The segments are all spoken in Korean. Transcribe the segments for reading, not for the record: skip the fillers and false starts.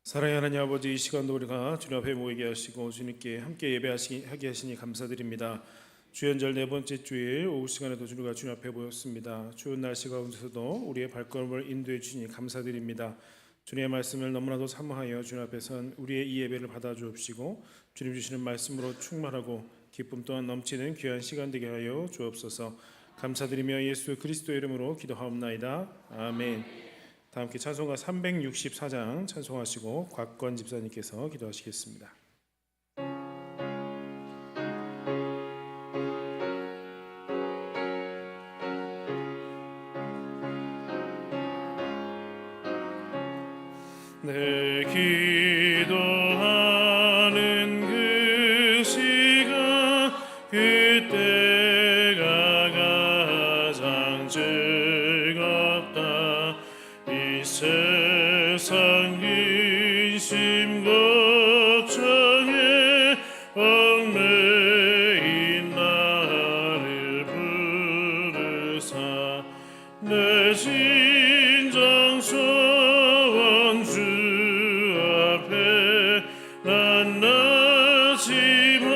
사랑의 하나님 아버지, 이 시간도 우리가 주님 앞에 모이게 하시고 주님께 함께 예배하게 하시니 감사드립니다. 주연절 네 번째 주일 오후 시간에도 우리가 주님 앞에 모였습니다. 추운 날씨 가운데서도 우리의 발걸음을 인도해 주시니 감사드립니다. 주님의 말씀을 너무나도 사모하여 주님 앞에 선 우리의 이 예배를 받아 주옵시고 주님 주시는 말씀으로 충만하고 기쁨 또한 넘치는 귀한 시간 되게 하여 주옵소서. 감사드리며 예수 그리스도의 이름으로 기도하옵나이다. 아멘. 다 함께 찬송가 364장 찬송하시고 곽건 집사님께서 기도하시겠습니다. 내 기도하는 그 시간 그때가 가장 즐겁다. 이 세상 근심 걱정에 얽매인 나를 부르사 내 진정 소원 주 앞에 난 나지마로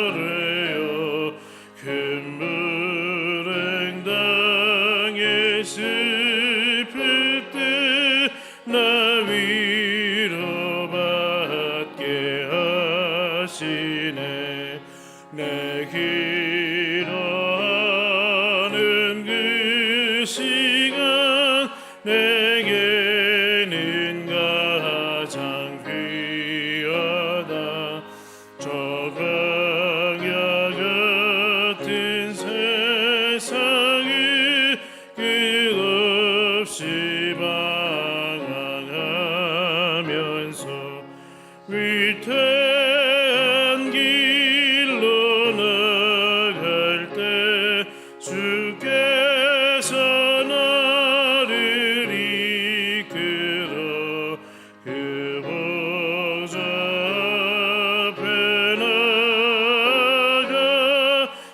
아뢰어 큰 불행 당해 슬플 때 나 위로받게 하시네. 내 기도하는 그 시간 내게는 가장 귀하다. 저 광야 같은 세상을 끝없이 방황하면서 위태한 길로 나갈 때 주께서 나를 이끌어 그 보좌 앞에 나아가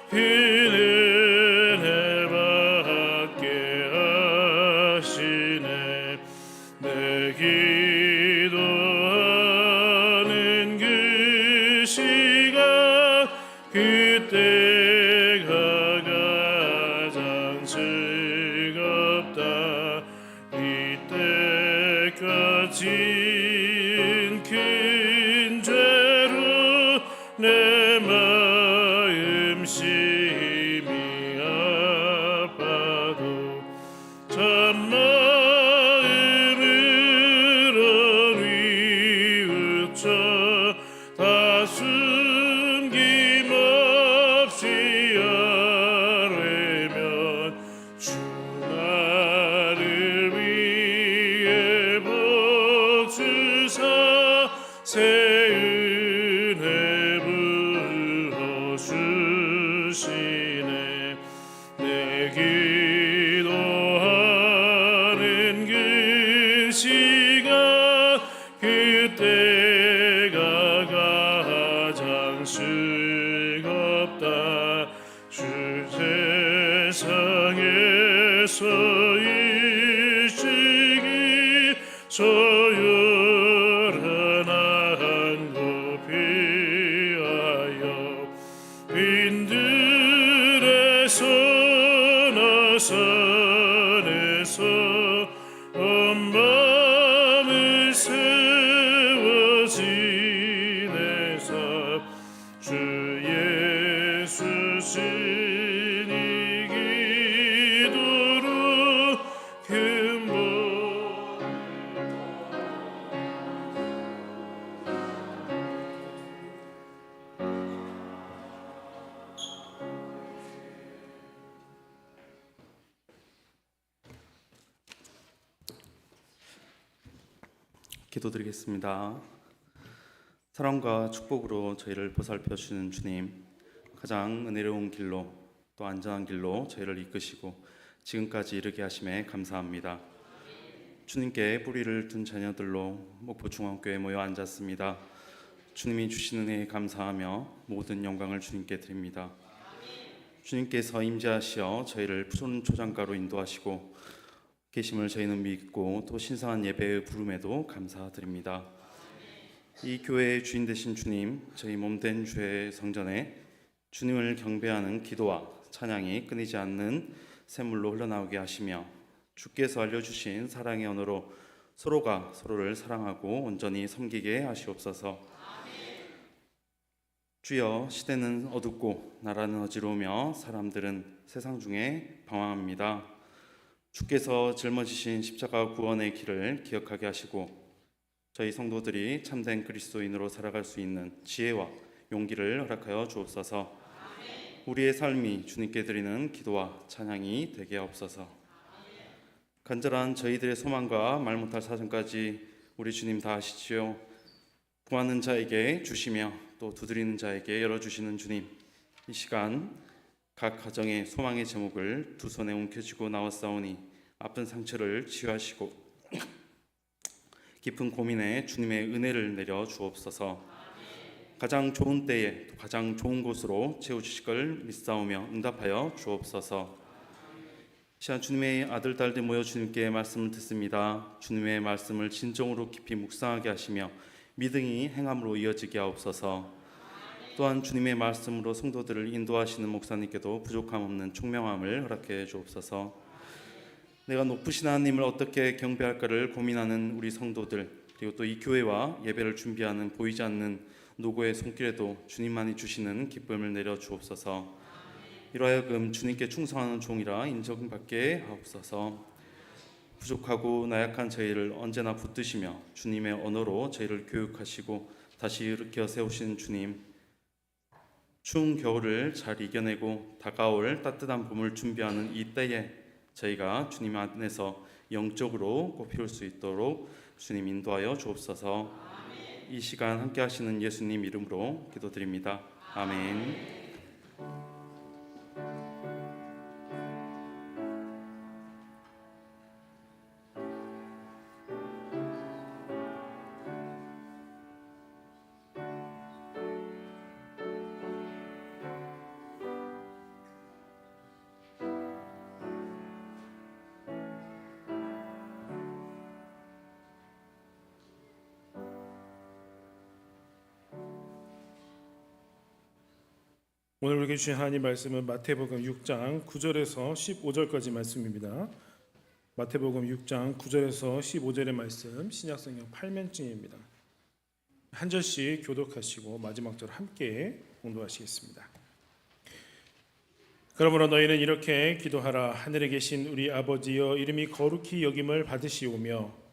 그 은혜 받게 하시네. 내 기도하는 그 시간 그때가 가장 즐겁다. 이때까진 큰 죄로 내 마음 심히 아파도 참마음으로 뉘우쳐 다 숨김없이 아뢰면 주 나를 위해 보주사 새 은혜 부어주시네. 내 기도하는 그 시간 그때가 가장 즐겁다. 주 세상에서 일찍이 소요한 한곳 피하여 빈들에서 나산에서 온 마음을 세워 지내사 주 예수 신이 기도로 큰 복. 기도드리겠습니다. 사랑과 축복으로 저희를 보살펴 주시는 주님, 가장 은혜로운 길로 또 안전한 길로 저희를 이끄시고 지금까지 이르게 하심에 감사합니다. 주님께 뿌리를 둔 자녀들로 목포중앙교회에 모여 앉았습니다. 주님이 주신 은혜에 감사하며 모든 영광을 주님께 드립니다. 주님께서 임재하시어 저희를 푸른 초장가로 인도하시고 계심을 저희는 믿고 또 신성한 예배의 부름에도 감사드립니다. 이 교회의 주인 되신 주님, 저희 몸된 주의 성전에 주님을 경배하는 기도와 찬양이 끊이지 않는 샘물로 흘러나오게 하시며 주께서 알려주신 사랑의 언어로 서로가 서로를 사랑하고 온전히 섬기게 하시옵소서. 주여, 시대는 어둡고 나라는 어지러우며 사람들은 세상 중에 방황합니다. 주께서 짊어지신 십자가 구원의 길을 기억하게 하시고 저희 성도들이 참된 그리스도인으로 살아갈 수 있는 지혜와 용기를 허락하여 주옵소서. 우리의 삶이 주님께 드리는 기도와 찬양이 되게 하옵소서. 간절한 저희들의 소망과 말 못할 사정까지 우리 주님 다 아시지요. 구하는 자에게 주시며 또 두드리는 자에게 열어주시는 주님, 이 시간 각 가정의 소망의 제목을 두 손에 움켜쥐고 나왔사오니 아픈 상처를 치유하시고 깊은 고민에 주님의 은혜를 내려 주옵소서. 가장 좋은 때에 가장 좋은 곳으로 채워주실 걸 믿사오며 응답하여 주옵소서. 시간 주님의 아들 딸들 모여 주님께 말씀을 듣습니다. 주님의 말씀을 진정으로 깊이 묵상하게 하시며 믿음이 행함으로 이어지게 하옵소서. 또한 주님의 말씀으로 성도들을 인도하시는 목사님께도 부족함 없는 총명함을 허락해 주옵소서. 내가 높으신 하나님을 어떻게 경배할까를 고민하는 우리 성도들, 그리고 또 이 교회와 예배를 준비하는 보이지 않는 노고의 손길에도 주님만이 주시는 기쁨을 내려 주옵소서. 이로하여금 주님께 충성하는 종이라 인정받게 하옵소서. 부족하고 나약한 저희를 언제나 붙드시며 주님의 언어로 저희를 교육하시고 다시 일으켜 세우신 주님, 추운 겨울을 잘 이겨내고 다가올 따뜻한 봄을 준비하는 이 때에 저희가 주님 안에서 영적으로 꽃피울 수 있도록 주님 인도하여 주옵소서. 이 시간 함께 하시는 예수님 이름으로 기도드립니다. 아멘. 오늘 우리에게 주신 하나님 말씀은 마태복음 6장 9절에서 15절까지 말씀입니다. 마태복음 6장 9절에서 15절의 말씀, 신약성경 8면증입니다. 한 절씩 교독하시고 마지막 절 함께 공독하시겠습니다. 그러므로 너희는 이렇게 기도하라. 하늘에 계신 우리 아버지여, 이름이 거룩히 여김을 받으시오며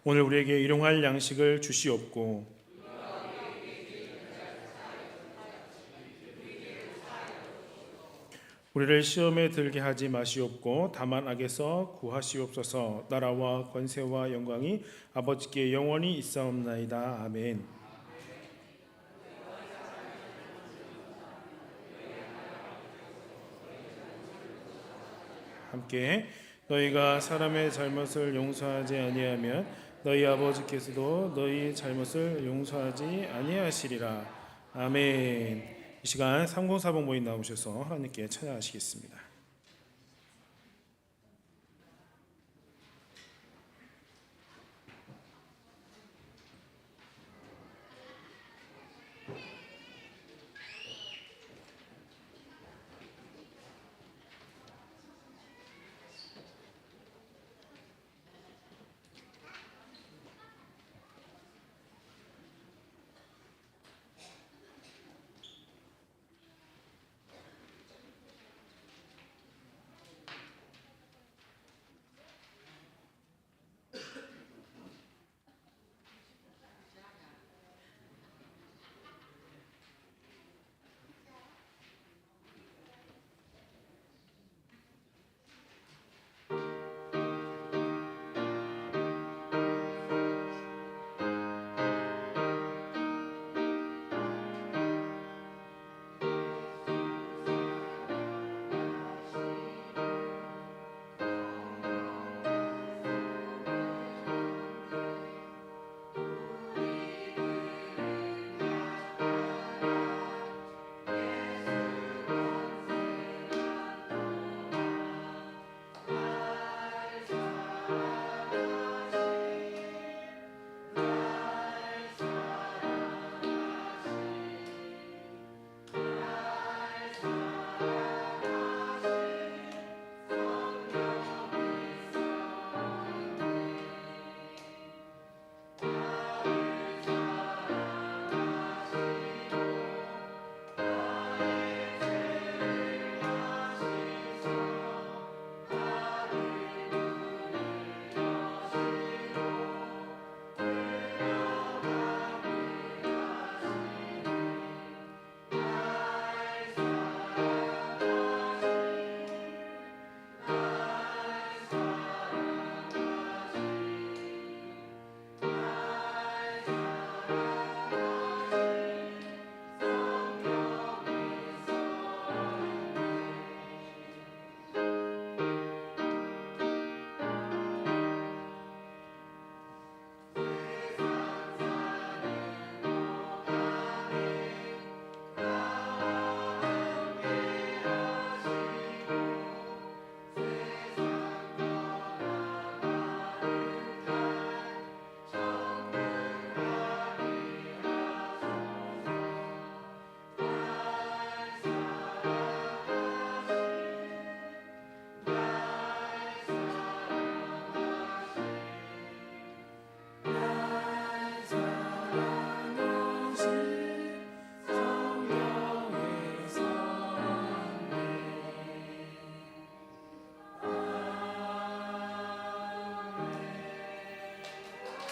오늘 우리에게 일용할 양식을 주시옵고 우리를 시험에 들게 하지 마시옵고 다만 악에서 구하시옵소서. 나라와 권세와 영광이 아버지께 영원히 있사옵나이다. 아멘. 함께 너희가 사람의 잘못을 용서하지 아니하면 너희 아버지께서도 너희 잘못을 용서하지 아니하시리라. 아멘. 이 시간 3040 모임 나오셔서 하나님께 찬양하시겠습니다.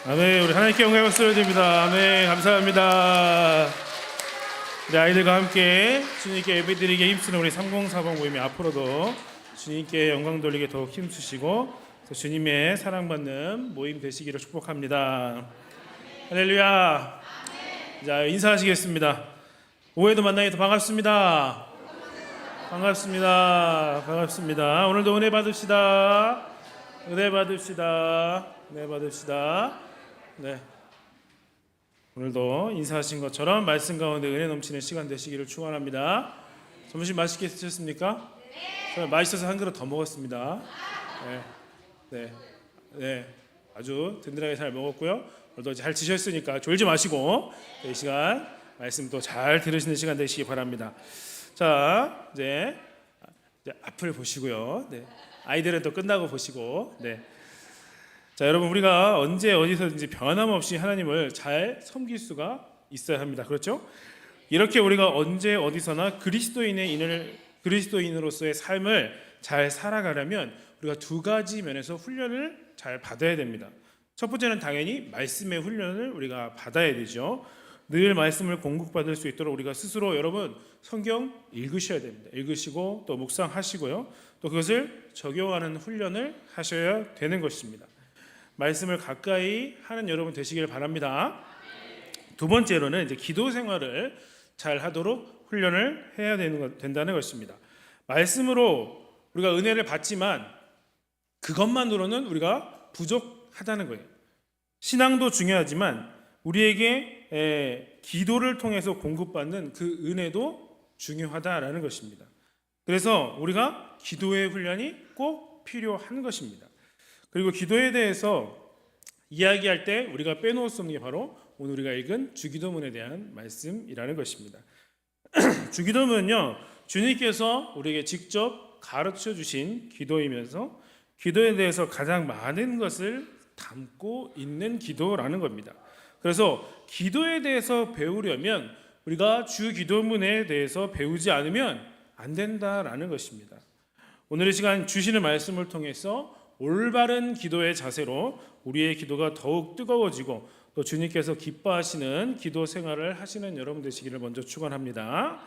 아멘. 우리 하나님께 영광 박수를 드립니다. 아멘. 감사합니다. 우리 아이들과 함께 주님께 예배드리기에 힘쓰는 우리 3040 모임이 앞으로도 주님께 영광 돌리게 더욱 힘쓰시고 또 주님의 사랑받는 모임 되시기를 축복합니다. 할렐루야. 자, 인사하시겠습니다. 오후에도 만나게 더 반갑습니다. 반갑습니다. 반갑습니다. 오늘도 은혜 받읍시다. 은혜 받읍시다. 은혜 받읍시다. 네. 오늘도 인사하신 것처럼 말씀 가운데 은혜 넘치는 시간 되시기를 축원합니다. 점심 맛있게 드셨습니까? 저는 맛있어서 한 그릇 더 먹었습니다. 네. 아주 든든하게 잘 먹었고요. 오늘도 잘 드셨으니까 졸지 마시고 이 시간 말씀 또 잘 들으시는 시간 되시기 바랍니다. 자, 이제 앞을 보시고요. 네. 아이들은 또 끝나고 보시고. 네. 자, 여러분, 우리가 언제 어디서든지 변함없이 하나님을 잘 섬길 수가 있어야 합니다. 그렇죠? 이렇게 우리가 언제 어디서나 그리스도인으로서의 삶을 잘 살아가려면 우리가 두 가지 면에서 훈련을 잘 받아야 됩니다. 첫 번째는 당연히 말씀의 훈련을 우리가 받아야 되죠. 늘 말씀을 공급받을 수 있도록 우리가 스스로 여러분 성경 읽으셔야 됩니다. 읽으시고 또 묵상하시고요. 또 그것을 적용하는 훈련을 하셔야 되는 것입니다. 말씀을 가까이 하는 여러분 되시길 바랍니다. 두 번째로는 이제 기도 생활을 잘 하도록 훈련을 해야 된다는 것입니다. 말씀으로 우리가 은혜를 받지만 그것만으로는 우리가 부족하다는 거예요. 신앙도 중요하지만 우리에게 기도를 통해서 공급받는 그 은혜도 중요하다라는 것입니다. 그래서 우리가 기도의 훈련이 꼭 필요한 것입니다. 그리고 기도에 대해서 이야기할 때 우리가 빼놓을 수 없는 게 바로 오늘 우리가 읽은 주기도문에 대한 말씀이라는 것입니다. 주기도문은요, 주님께서 우리에게 직접 가르쳐 주신 기도이면서 기도에 대해서 가장 많은 것을 담고 있는 기도라는 겁니다. 그래서 기도에 대해서 배우려면 우리가 주기도문에 대해서 배우지 않으면 안 된다라는 것입니다. 오늘 이 시간 주시는 말씀을 통해서 올바른 기도의 자세로 우리의 기도가 더욱 뜨거워지고 또 주님께서 기뻐하시는 기도 생활을 하시는 여러분 되시기를 먼저 축원합니다.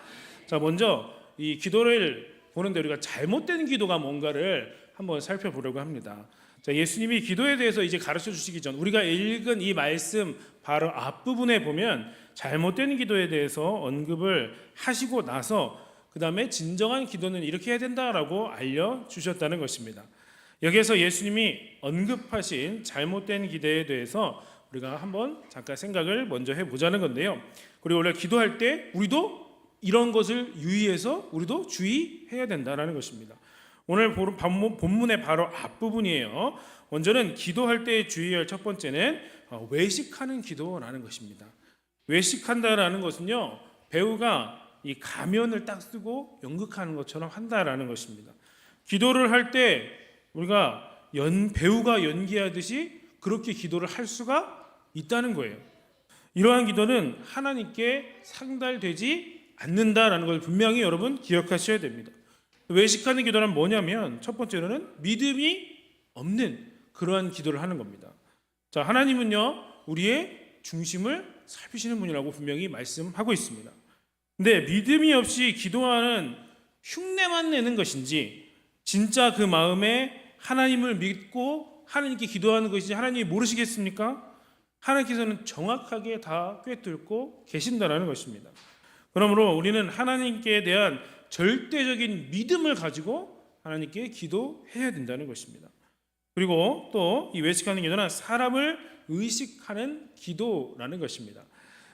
자, 먼저 이 기도를 보는데 우리가 잘못된 기도가 뭔가를 한번 살펴보려고 합니다. 자, 예수님이 기도에 대해서 이제 가르쳐 주시기 전 우리가 읽은 이 말씀 바로 앞부분에 보면 잘못된 기도에 대해서 언급을 하시고 나서 그 다음에 진정한 기도는 이렇게 해야 된다라고 알려주셨다는 것입니다. 여기에서 예수님이 언급하신 잘못된 기도에 대해서 우리가 한번 잠깐 생각을 먼저 해보자는 건데요. 그리고 원래 기도할 때 우리도 이런 것을 유의해서 우리도 주의해야 된다는 것입니다. 오늘 본문의 바로 앞부분이에요. 먼저는 기도할 때 주의할 첫 번째는 외식하는 기도라는 것입니다. 외식한다라는 것은요, 배우가 이 가면을 딱 쓰고 연극하는 것처럼 한다라는 것입니다. 기도를 할 때 우리가 배우가 연기하듯이 그렇게 기도를 할 수가 있다는 거예요. 이러한 기도는 하나님께 상달되지 않는다라는 걸 분명히 여러분 기억하셔야 됩니다. 외식하는 기도는 뭐냐면 첫 번째로는 믿음이 없는 그러한 기도를 하는 겁니다. 자, 하나님은요 우리의 중심을 살피시는 분이라고 분명히 말씀하고 있습니다. 근데 믿음이 없이 기도하는 흉내만 내는 것인지 진짜 그 마음에 하나님을 믿고 하나님께 기도하는 것인지 하나님이 모르시겠습니까? 하나님께서는 정확하게 다 꿰뚫고 계신다라는 것입니다. 그러므로 우리는 하나님께 대한 절대적인 믿음을 가지고 하나님께 기도해야 된다는 것입니다. 그리고 또 이 외식하는 기도는 사람을 의식하는 기도라는 것입니다.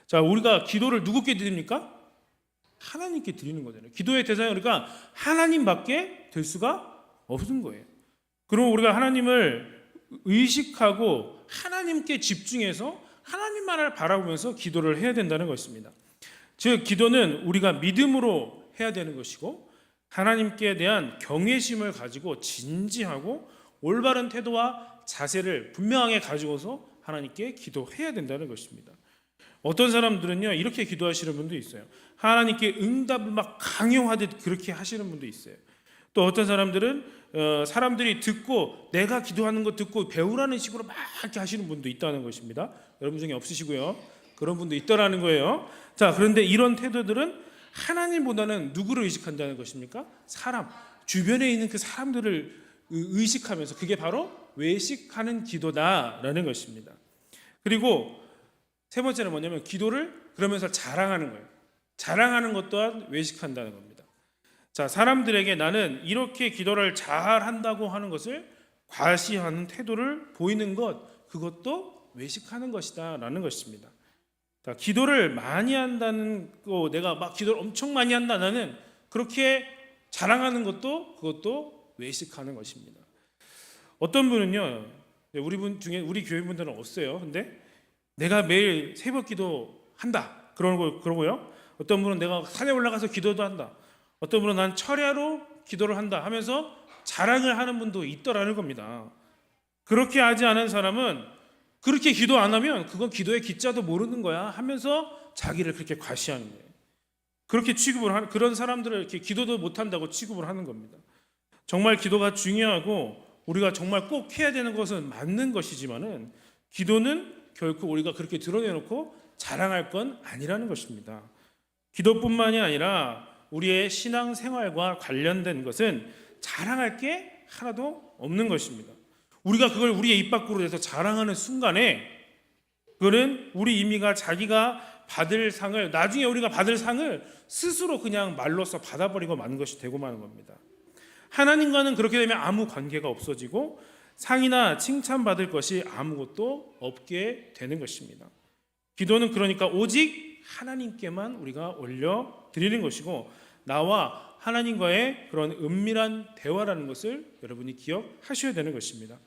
자, 우리가 기도를 누구께 드립니까? 하나님께 드리는 거잖아요. 기도의 대상이 우리가 하나님밖에 될 수가 없는 거예요. 그럼 우리가 하나님을 의식하고 하나님께 집중해서 하나님만을 바라보면서 기도를 해야 된다는 것입니다. 즉 기도는 우리가 믿음으로 해야 되는 것이고 하나님께 대한 경외심을 가지고 진지하고 올바른 태도와 자세를 분명하게 가지고서 하나님께 기도해야 된다는 것입니다. 어떤 사람들은요 이렇게 기도하시는 분도 있어요. 하나님께 응답을 막 강요하듯 그렇게 하시는 분도 있어요. 또 어떤 사람들은 사람들이 듣고 내가 기도하는 거 듣고 배우라는 식으로 막 이렇게 하시는 분도 있다는 것입니다. 여러분 중에 없으시고요. 그런 분도 있더라는 거예요. 자, 그런데 이런 태도들은 하나님보다는 누구를 의식한다는 것입니까? 사람, 주변에 있는 그 사람들을 의식하면서 그게 바로 외식하는 기도다라는 것입니다. 그리고 세 번째는 뭐냐면 기도를 그러면서 자랑하는 거예요. 자랑하는 것 또한 외식한다는 겁니다. 자, 사람들에게 나는 이렇게 기도를 잘한다고 하는 것을 과시하는 태도를 보이는 것, 그것도 외식하는 것이다 라는 것입니다. 자, 기도를 많이 한다는 거, 내가 막 기도를 엄청 많이 한다, 나는 그렇게 자랑하는 것도 그것도 외식하는 것입니다. 어떤 분은요, 우리 분 중에 우리 교회 분들은 없어요. 근데 내가 매일 새벽 기도 한다 그러고요. 어떤 분은 내가 산에 올라가서 기도도 한다. 어떤 분은 난 철야로 기도를 한다 하면서 자랑을 하는 분도 있더라는 겁니다. 그렇게 하지 않은 사람은 그렇게 기도 안 하면 그건 기도의 기자도 모르는 거야 하면서 자기를 그렇게 과시하는 거예요. 그렇게 취급을 하는, 그런 사람들을 이렇게 기도도 못 한다고 취급을 하는 겁니다. 정말 기도가 중요하고 우리가 정말 꼭 해야 되는 것은 맞는 것이지만은 기도는 결코 우리가 그렇게 드러내놓고 자랑할 건 아니라는 것입니다. 기도뿐만이 아니라 우리의 신앙생활과 관련된 것은 자랑할 게 하나도 없는 것입니다. 우리가 그걸 우리의 입 밖으로 내서 자랑하는 순간에 그거는 우리 이미가 자기가 받을 상을, 나중에 우리가 받을 상을 스스로 그냥 말로써 받아버리고 마는 것이 되고 마는 겁니다. 하나님과는 그렇게 되면 아무 관계가 없어지고 상이나 칭찬받을 것이 아무것도 없게 되는 것입니다. 기도는 그러니까 오직 하나님께만 우리가 올려드리는 것이고 나와 하나님과의 그런 은밀한 대화라는 것을 여러분이 기억하셔야 되는 것입니다.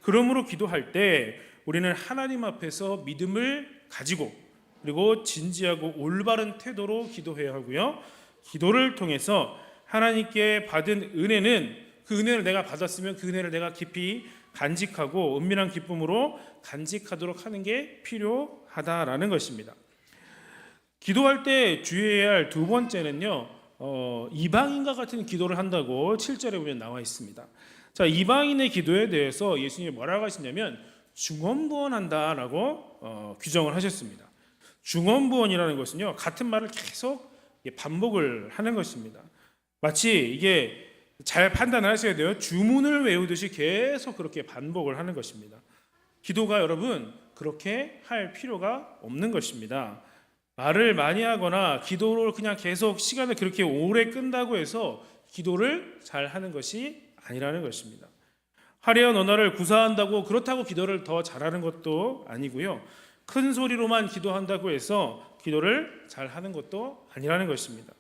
그러므로 기도할 때 우리는 하나님 앞에서 믿음을 가지고 그리고 진지하고 올바른 태도로 기도해야 하고요. 기도를 통해서 하나님께 받은 은혜는 그 은혜를 내가 받았으면 그 은혜를 내가 깊이 간직하고 은밀한 기쁨으로 간직하도록 하는 게 필요하다라는 것입니다. 기도할 때 주의해야 할 두 번째는요, 이방인과 같은 기도를 한다고 7절에 보면 나와 있습니다. 자, 이방인의 기도에 대해서 예수님이 뭐라고 하시냐면 중언부언한다라고 규정을 하셨습니다. 중언부언이라는 것은요, 같은 말을 계속 반복을 하는 것입니다. 마치 이게 잘 판단하셔야 돼요. 주문을 외우듯이 계속 그렇게 반복을 하는 것입니다. 기도가 여러분 그렇게 할 필요가 없는 것입니다. 말을 많이 하거나 기도를 그냥 계속 시간을 그렇게 오래 끈다고 해서 기도를 잘 하는 것이 아니라는 것입니다. 화려한 언어를 구사한다고 그렇다고 기도를 더 잘하는 것도 아니고요. 큰 소리로만 기도한다고 해서 기도를 잘 하는 것도 아니라는 것입니다.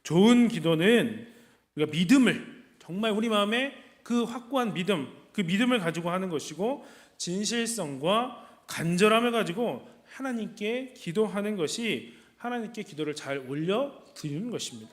좋은 기도는 우리가 믿음을 정말 우리 마음에 그 확고한 믿음, 그 믿음을 가지고 하는 것이고 진실성과 간절함을 가지고 하나님께 기도하는 것이 하나님께 기도를 잘 올려드리는 것입니다.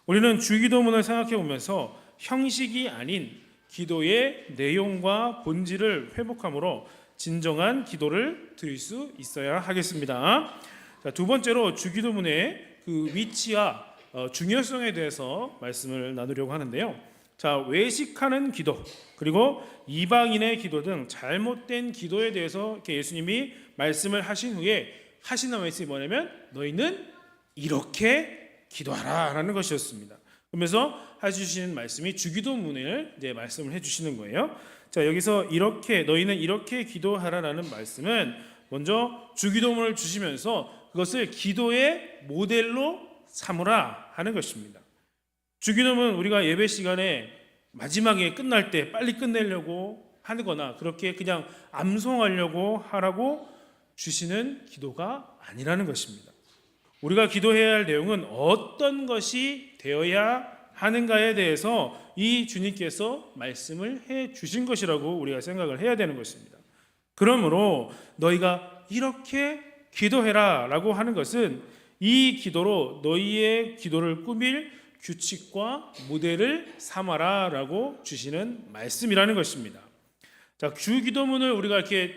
우리는 주기도문을 생각해 보면서 형식이 아닌 기도의 내용과 본질을 회복함으로 진정한 기도를 드릴 수 있어야 하겠습니다. 자, 두 번째로 주기도문의 그 위치와 중요성에 대해서 말씀을 나누려고 하는데요. 자, 외식하는 기도 그리고 이방인의 기도 등 잘못된 기도에 대해서 이렇게 예수님이 말씀을 하신 후에 하시는 말씀이 뭐냐면 너희는 이렇게 기도하라라는 것이었습니다. 그러면서 해주시는 말씀이 주기도문을 이제 말씀을 해주시는 거예요. 자, 여기서 이렇게 너희는 이렇게 기도하라라는 말씀은 먼저 주기도문을 주시면서 그것을 기도의 모델로 삼으라 하는 것입니다. 주기도문 우리가 예배 시간에 마지막에 끝날 때 빨리 끝내려고 하거나 그렇게 그냥 암송하려고 하라고 주시는 기도가 아니라는 것입니다. 우리가 기도해야 할 내용은 어떤 것이 되어야 하는가에 대해서 이 주님께서 말씀을 해 주신 것이라고 우리가 생각을 해야 되는 것입니다. 그러므로 너희가 이렇게 기도해라 라고 하는 것은 이 기도로 너희의 기도를 꾸밀 규칙과 모델을 삼아라 라고 주시는 말씀이라는 것입니다. 자, 주기도문을 우리가 이렇게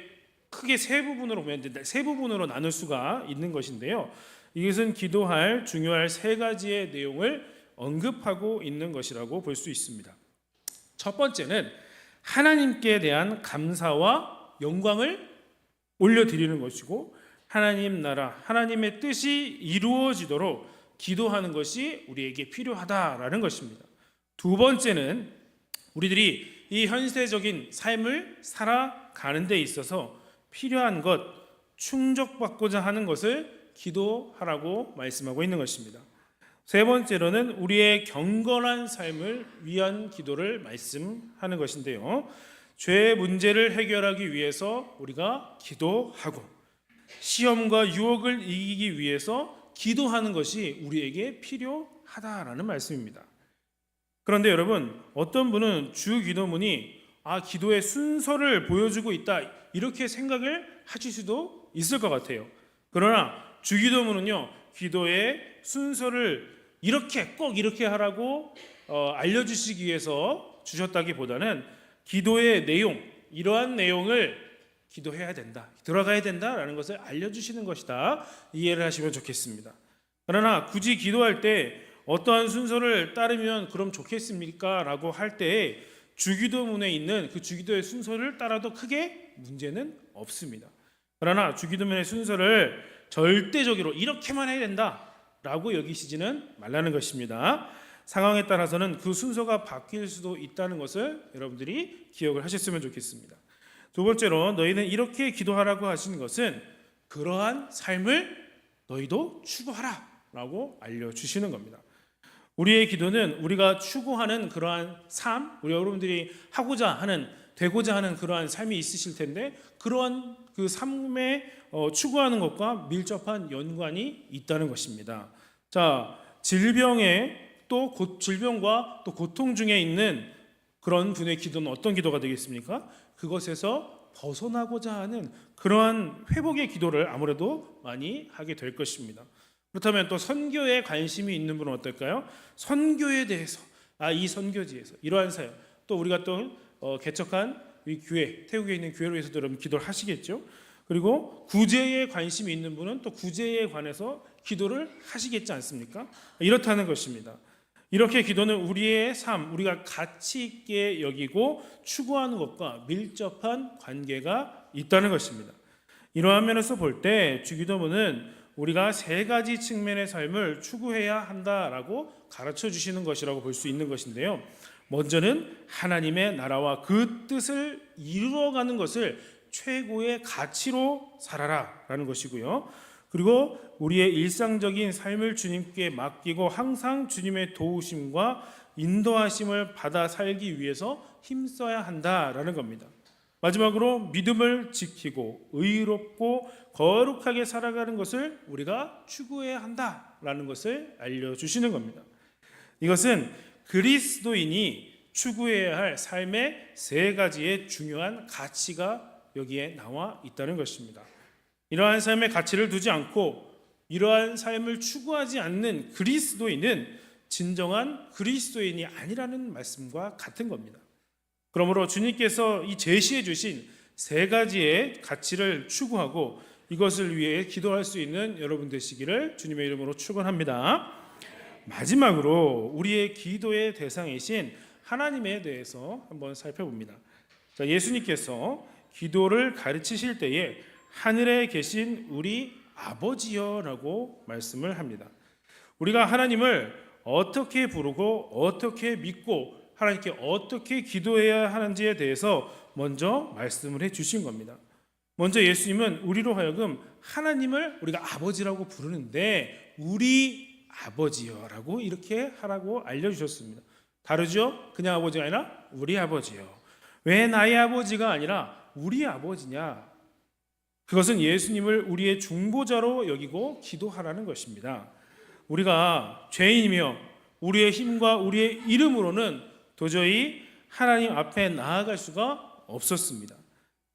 크게 세 부분으로 나눌 수가 있는 것인데요. 이것은 기도할 중요할 세 가지의 내용을 언급하고 있는 것이라고 볼 수 있습니다. 첫 번째는 하나님께 대한 감사와 영광을 올려드리는 것이고, 하나님 나라, 하나님의 뜻이 이루어지도록 기도하는 것이 우리에게 필요하다라는 것입니다. 두 번째는 우리들이 이 현세적인 삶을 살아가는 데 있어서 필요한 것, 충족받고자 하는 것을 기도하라고 말씀하고 있는 것입니다. 세 번째로는 우리의 경건한 삶을 위한 기도를 말씀하는 것인데요. 죄의 문제를 해결하기 위해서 우리가 기도하고, 시험과 유혹을 이기기 위해서 기도하는 것이 우리에게 필요하다라는 말씀입니다. 그런데 여러분, 어떤 분은 주 기도문이 기도의 순서를 보여주고 있다, 이렇게 생각을 하실 수도 있을 것 같아요. 그러나 주 기도문은요, 기도의 순서를 꼭 이렇게 하라고 알려주시기 위해서 주셨다기보다는 기도의 내용, 이러한 내용을 기도해야 된다, 들어가야 된다라는 것을 알려주시는 것이다, 이해를 하시면 좋겠습니다. 그러나 굳이 기도할 때 어떠한 순서를 따르면 그럼 좋겠습니까? 라고 할 때 주기도문에 있는 그 주기도의 순서를 따라도 크게 문제는 없습니다. 그러나 주기도문의 순서를 절대적으로 이렇게만 해야 된다라고 여기시지는 말라는 것입니다. 상황에 따라서는 그 순서가 바뀔 수도 있다는 것을 여러분들이 기억을 하셨으면 좋겠습니다. 두 번째로, 너희는 이렇게 기도하라고 하신 것은 그러한 삶을 너희도 추구하라 라고 알려주시는 겁니다. 우리의 기도는 우리가 추구하는 그러한 삶, 우리 여러분들이 하고자 하는, 되고자 하는 그러한 삶이 있으실 텐데, 그러한 그 삶에 추구하는 것과 밀접한 연관이 있다는 것입니다. 자, 질병과 또 고통 중에 있는 그런 분의 기도는 어떤 기도가 되겠습니까? 그것에서 벗어나고자 하는 그러한 회복의 기도를 아무래도 많이 하게 될 것입니다. 그렇다면 또 선교에 관심이 있는 분은 어떨까요? 선교에 대해서, 이 선교지에서 이러한 사역, 또 우리가 또 개척한 이 교회, 태국에 있는 교회를 위해서도 여러분 기도를 하시겠죠. 그리고 구제에 관심이 있는 분은 또 구제에 관해서 기도를 하시겠지 않습니까? 이렇다는 것입니다. 이렇게 기도는 우리의 삶, 우리가 가치 있게 여기고 추구하는 것과 밀접한 관계가 있다는 것입니다. 이러한 면에서 볼 때 주기도문은 우리가 세 가지 측면의 삶을 추구해야 한다라고 가르쳐 주시는 것이라고 볼 수 있는 것인데요. 먼저는 하나님의 나라와 그 뜻을 이루어가는 것을 최고의 가치로 살아라라는 것이고요. 그리고 우리의 일상적인 삶을 주님께 맡기고 항상 주님의 도우심과 인도하심을 받아 살기 위해서 힘써야 한다라는 겁니다. 마지막으로 믿음을 지키고 의롭고 거룩하게 살아가는 것을 우리가 추구해야 한다라는 것을 알려주시는 겁니다. 이것은 그리스도인이 추구해야 할 삶의 세 가지의 중요한 가치가 여기에 나와 있다는 것입니다. 이러한 삶의 가치를 두지 않고 이러한 삶을 추구하지 않는 그리스도인은 진정한 그리스도인이 아니라는 말씀과 같은 겁니다. 그러므로 주님께서 이 제시해 주신 세 가지의 가치를 추구하고 이것을 위해 기도할 수 있는 여러분 되시기를 주님의 이름으로 축원합니다. 마지막으로 우리의 기도의 대상이신 하나님에 대해서 한번 살펴봅니다. 자, 예수님께서 기도를 가르치실 때에 하늘에 계신 우리 아버지여라고 말씀을 합니다. 우리가 하나님을 어떻게 부르고 어떻게 믿고 하나님께 어떻게 기도해야 하는지에 대해서 먼저 말씀을 해 주신 겁니다. 먼저 예수님은 우리로 하여금 하나님을 우리가 아버지라고 부르는데 우리 아버지여라고 이렇게 하라고 알려주셨습니다. 다르죠? 그냥 아버지가 아니라 우리 아버지요. 왜 나의 아버지가 아니라 우리 아버지냐? 그것은 예수님을 우리의 중보자로 여기고 기도하라는 것입니다. 우리가 죄인이며 우리의 힘과 우리의 이름으로는 도저히 하나님 앞에 나아갈 수가 없었습니다.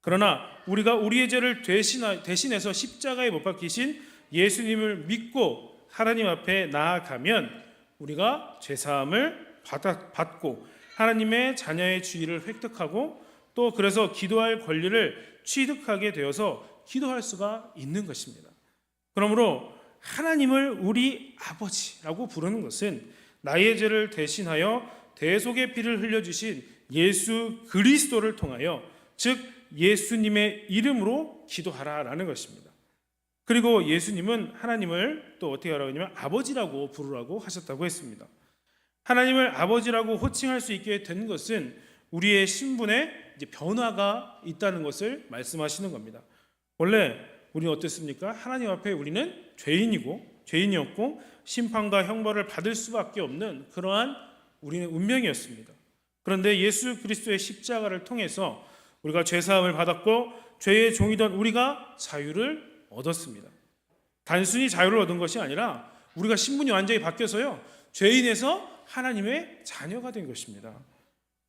그러나 우리가 우리의 죄를 대신해서 십자가에 못 박히신 예수님을 믿고 하나님 앞에 나아가면 우리가 죄사함을 받고 하나님의 자녀의 지위를 획득하고 또 그래서 기도할 권리를 취득하게 되어서 기도할 수가 있는 것입니다. 그러므로 하나님을 우리 아버지라고 부르는 것은 나의 죄를 대신하여 대속의 피를 흘려주신 예수 그리스도를 통하여, 즉 예수님의 이름으로 기도하라라는 것입니다. 그리고 예수님은 하나님을 또 어떻게 하라고 하냐면 아버지라고 부르라고 하셨다고 했습니다. 하나님을 아버지라고 호칭할 수 있게 된 것은 우리의 신분에 이제 변화가 있다는 것을 말씀하시는 겁니다. 원래 우리는 어땠습니까? 하나님 앞에 우리는 죄인이었고 심판과 형벌을 받을 수밖에 없는 그러한 우리는 운명이었습니다. 그런데 예수 그리스도의 십자가를 통해서 우리가 죄사함을 받았고 죄의 종이던 우리가 자유를 얻었습니다. 단순히 자유를 얻은 것이 아니라 우리가 신분이 완전히 바뀌어서요, 죄인에서 하나님의 자녀가 된 것입니다.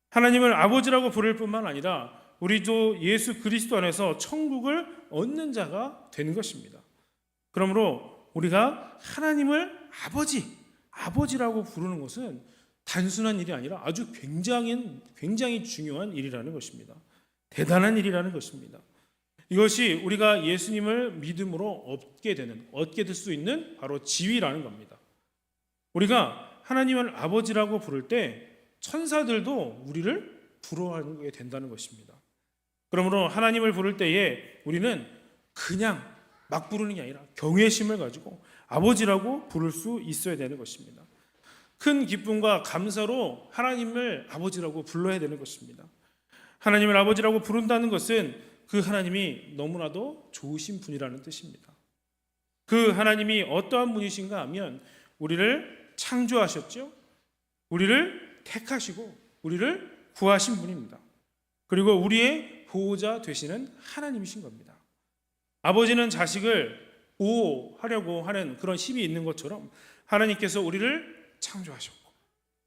하나님을 아버지라고 부를 뿐만 아니라 우리도 예수 그리스도 안에서 천국을 얻는 자가 되는 것입니다. 그러므로 우리가 하나님을 아버지라고 부르는 것은 단순한 일이 아니라 아주 굉장히 중요한 일이라는 것입니다. 대단한 일이라는 것입니다. 이것이 우리가 예수님을 믿음으로 얻게 될 수 있는 바로 지위라는 겁니다. 우리가 하나님을 아버지라고 부를 때 천사들도 우리를 부러워하게 된다는 것입니다. 그러므로 하나님을 부를 때에 우리는 그냥 막 부르는 게 아니라 경외심을 가지고 아버지라고 부를 수 있어야 되는 것입니다. 큰 기쁨과 감사로 하나님을 아버지라고 불러야 되는 것입니다. 하나님을 아버지라고 부른다는 것은 그 하나님이 너무나도 좋으신 분이라는 뜻입니다. 그 하나님이 어떠한 분이신가 하면 우리를 창조하셨죠. 우리를 택하시고 우리를 구하신 분입니다. 그리고 우리의 보호자 되시는 하나님이신 겁니다. 아버지는 자식을 보호하려고 하는 그런 힘이 있는 것처럼 하나님께서 우리를 창조하셨고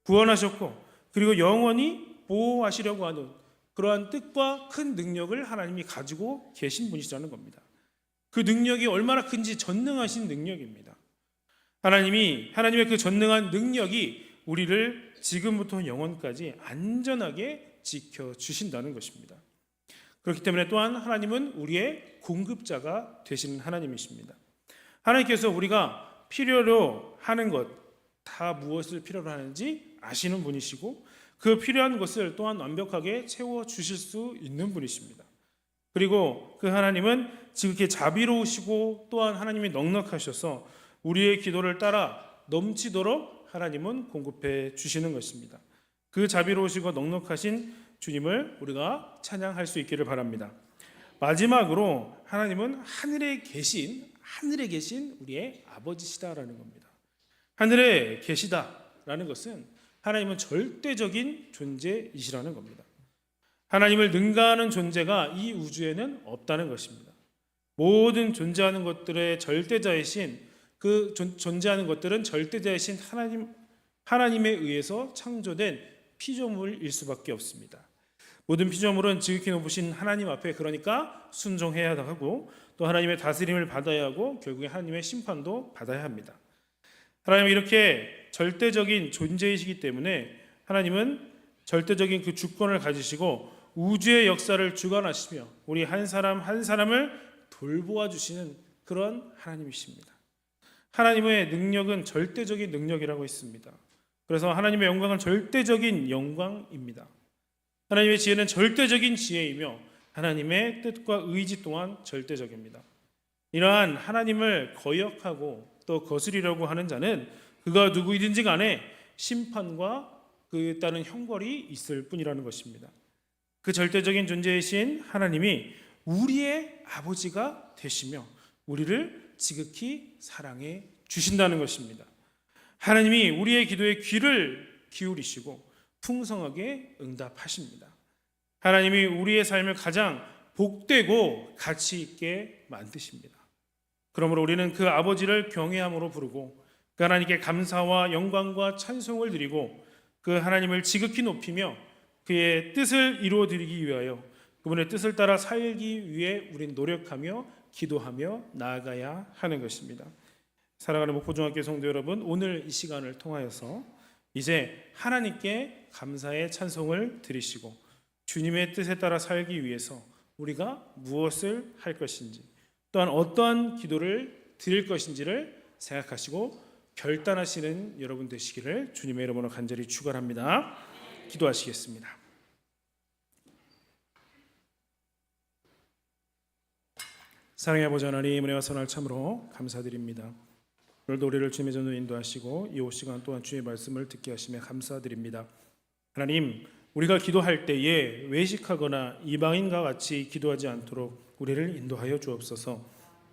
구원하셨고 그리고 영원히 보호하시려고 하는 그러한 뜻과 큰 능력을 하나님이 가지고 계신 분이시라는 겁니다. 그 능력이 얼마나 큰지 전능하신 능력입니다. 하나님의 그 전능한 능력이 우리를 지금부터 영원까지 안전하게 지켜주신다는 것입니다. 그렇기 때문에 또한 하나님은 우리의 공급자가 되시는 하나님이십니다. 하나님께서 우리가 필요로 하는 것 다 무엇을 필요로 하는지 아시는 분이시고 그 필요한 것을 또한 완벽하게 채워주실 수 있는 분이십니다. 그리고 그 하나님은 지극히 자비로우시고 또한 하나님이 넉넉하셔서 우리의 기도를 따라 넘치도록 하나님은 공급해 주시는 것입니다. 그 자비로우시고 넉넉하신 주님을 우리가 찬양할 수 있기를 바랍니다. 마지막으로 하나님은 하늘에 계신 우리의 아버지시다라는 겁니다. 하늘에 계시다라는 것은 하나님은 절대적인 존재이시라는 겁니다. 하나님을 능가하는 존재가 이 우주에는 없다는 것입니다. 모든 존재하는 것들의 절대자이신 존재하는 것들은 절대자이신 하나님에 의해서 창조된 피조물일 수밖에 없습니다. 모든 피조물은 지극히 높으신 하나님 앞에 그러니까 순종해야 하고 또 하나님의 다스림을 받아야 하고 결국에 하나님의 심판도 받아야 합니다. 하나님은 이렇게 절대적인 존재이시기 때문에 하나님은 절대적인 그 주권을 가지시고 우주의 역사를 주관하시며 우리 한 사람 한 사람을 돌보아 주시는 그런 하나님이십니다. 하나님의 능력은 절대적인 능력이라고 했습니다. 그래서 하나님의 영광은 절대적인 영광입니다. 하나님의 지혜는 절대적인 지혜이며 하나님의 뜻과 의지 또한 절대적입니다. 이러한 하나님을 거역하고 또 거스리려고 하는 자는 그가 누구이든지 간에 심판과 그에 따른 형벌이 있을 뿐이라는 것입니다. 그 절대적인 존재이신 하나님이 우리의 아버지가 되시며 우리를 지극히 사랑해 주신다는 것입니다. 하나님이 우리의 기도에 귀를 기울이시고 풍성하게 응답하십니다. 하나님이 우리의 삶을 가장 복되고 가치 있게 만드십니다. 그러므로 우리는 그 아버지를 경외함으로 부르고 그 하나님께 감사와 영광과 찬송을 드리고 그 하나님을 지극히 높이며 그의 뜻을 이루어드리기 위하여 그분의 뜻을 따라 살기 위해 우리는 노력하며 기도하며 나아가야 하는 것입니다. 사랑하는 목포중학교 성도 여러분, 오늘 이 시간을 통하여서 이제 하나님께 감사의 찬송을 드리시고 주님의 뜻에 따라 살기 위해서 우리가 무엇을 할 것인지 또한 어떠한 기도를 드릴 것인지를 생각하시고 결단하시는 여러분 되시기를 주님의 이름으로 간절히 축원합니다. 기도하시겠습니다. 사랑의 아버지 하나님, 은혜와 선을 참으로 감사드립니다. 오늘도 우리를 주님의 전으로 인도하시고 이 5시간 동안 주의 말씀을 듣게 하시며 감사드립니다. 하나님, 우리가 기도할 때에 외식하거나 이방인과 같이 기도하지 않도록 우리를 인도하여 주옵소서.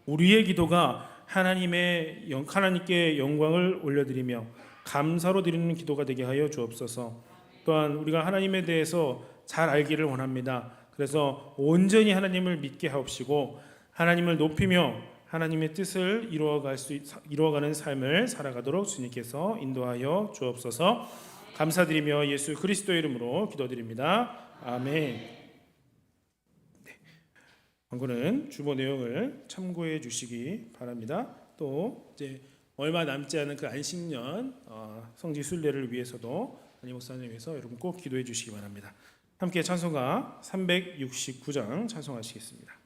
우리의 기도가 하나님께 영광을 올려드리며 감사로 드리는 기도가 되게 하여 주옵소서. 또한 우리가 하나님에 대해서 잘 알기를 원합니다. 그래서 온전히 하나님을 믿게 하옵시고 하나님을 높이며 하나님의 뜻을 이루어가는 삶을 살아가도록 주님께서 인도하여 주옵소서. 감사드리며 예수 그리스도의 이름으로 기도드립니다. 아멘. 네. 광고는 주보 내용을 참고해 주시기 바랍니다. 또 이제 얼마 남지 않은 그 안식년 성지 순례를 위해서도 담임 목사님 위해서 여러분 꼭 기도해 주시기 바랍니다. 함께 찬송가 369장 찬송하시겠습니다.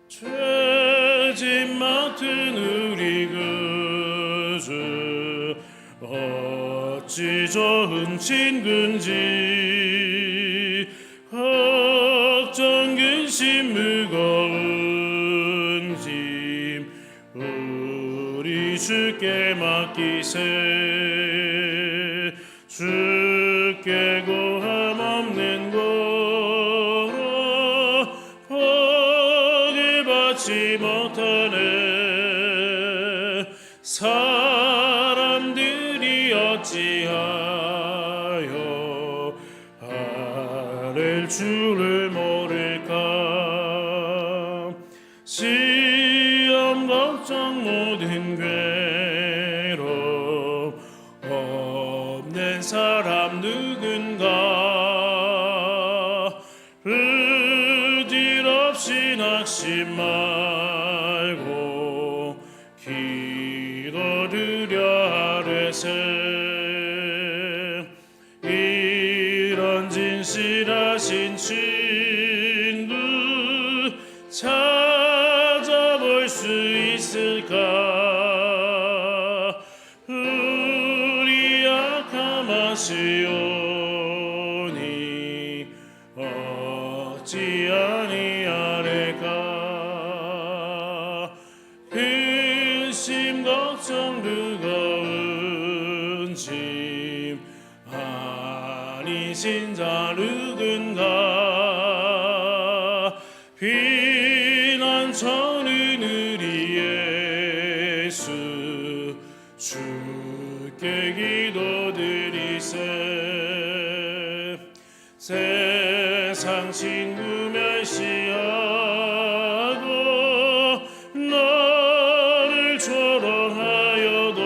죄짐 맡은 우리 구주 어찌 좋은 친구인지 걱정 근심 무거운 짐 우리 주께 맡기세. 주께 고함 없는 곳 받지 못하네. 사람들이 어찌하여 아랠 줄을 모를까. 시험 걱정 모든 괴로움 없는 사람 누군가. 의질 없이 낙심 말고 기도드려 아뢰세. 이런 진실하신 친구 찾아볼 수 있을까. 우리 약함 아시오니 어찌 아니하리까. 근심 걱정 무거운 짐 아니신 자 누군가. 비난 처는 우리 예수 주께 기도드리세. 세상 친구 멸시하고 너를 조롱하여도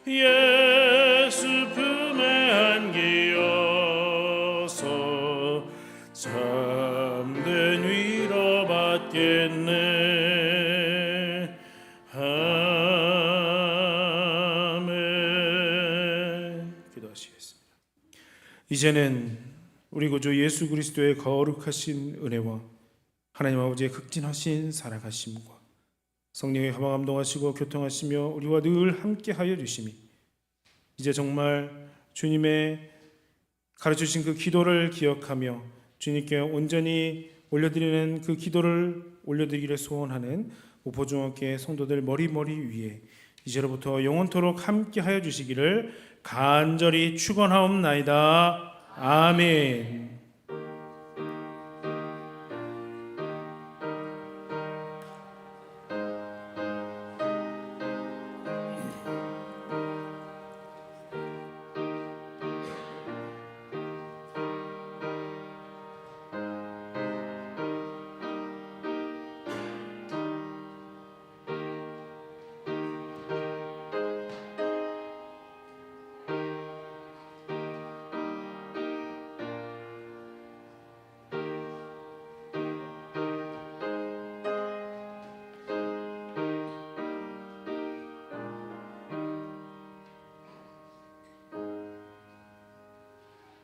예수 품에 안기어서 참된 위로 받겠네. 아멘. 기도하시겠습니다. 이제는 우리 구주 예수 그리스도의 거룩하신 은혜와 하나님 아버지의 극진하신 살아가심과 성령의 감화감동하시고 교통하시며 우리와 늘 함께하여 주심이 이제 정말 주님의 가르쳐주신 그 기도를 기억하며 주님께 온전히 올려드리는 그 기도를 올려드리기를 소원하는 우포중학교의 성도들 머리머리 위에 이제로부터 영원토록 함께하여 주시기를 간절히 축원하옵나이다. 아멘.